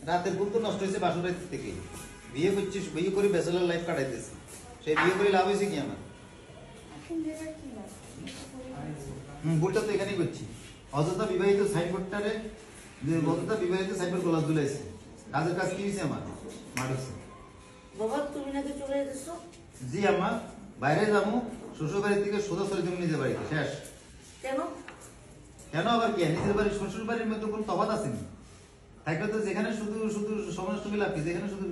রাতের ঘুম তো নষ্ট হয়েছে বাসর রাত থেকে। বিয়ে করছিস, বিয়ে করে ব্যাচেলর লাইফ কাটাইতেছি, সেই বিয়ে করে লাভ হয়েছে কি আমার? ভুলটা তো এখানেই করছি। অযথা বিবাহিত সাইনবোর্ডটারে, অযথা বিবাহিত সাইনবোর্ড গোলাপ ঝুলাইছে। কাজের কাজ কি হয়েছে আমার? মারছে। বাবা তুমি নাকি চলে যেতেছো? জি আম্মা, বাইরে যাবো, শ্বশুর বাড়ি থেকে সোজা চলে যাবো নিজের বাড়িতে, শেষ। কেন? কেন আবার কি? নিজের বাড়ি শ্বশুর বাড়ির মধ্যে কোনো তফাৎ আসেনি? থাকলে তো যেখানে শুধু শুধু সময় নষ্ট করে লাভ কি? যেখানে শুধু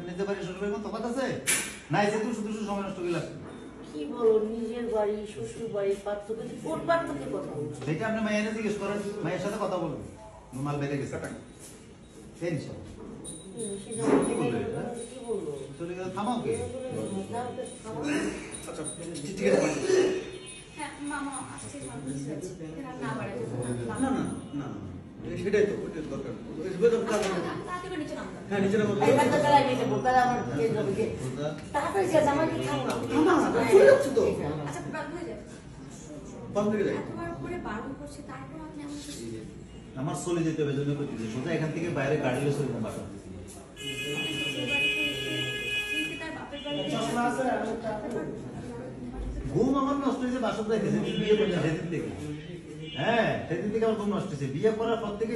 নিজের বাড়ি শ্বশুর বাড়ির কোনো তফাৎ আছে? নাই, যেহেতু শুধু শুধু সময় নষ্ট করে লাভ কি? কি বলো, নিজের বাড়ি শ্বশুর বাড়ি পার্থক্য? কোন পার্থক্যের কথা বলছো? সেটা আপনি মায়ের জিজ্ঞেস করেন, মায়ের সাথে কথা বলুন। মাল বেড়ে গেছে, টেনশন কি বললো এটা? কি বললো? চলে গেল, থামাও কে? আচ্ছা ঠিক আছে। না না না, সেটাই তো, ওইটাই দরকার। হ্যাঁ নিচে নামো। এখান থেকে বেলায় নিয়ে যাবো, বেলা আমার কে যাবে কে? তাড়াতাড়ি যা, আমার কি খাবো না। না না, চলে যাচ্ছে তো। আচ্ছা বাদ হয়ে যাবে। বাম দিকে যাই। এতবার করে বারণ করছে, তারপর আপনি এমন কিছু আমার চলে যেতে হবে, জন্য করতেছে সোজা এখান থেকে বাইরে গাড়ি লেসে বাসা। তার বাপের বাড়িতে ঘুম আমার নষ্ট হয়েছে বাসা থেকে, বিয়ে করছে সেদিন থেকে। হ্যাঁ, সেদিন থেকে আমার ঘুম নষ্ট হয়েছে। বিয়ে করার পর থেকে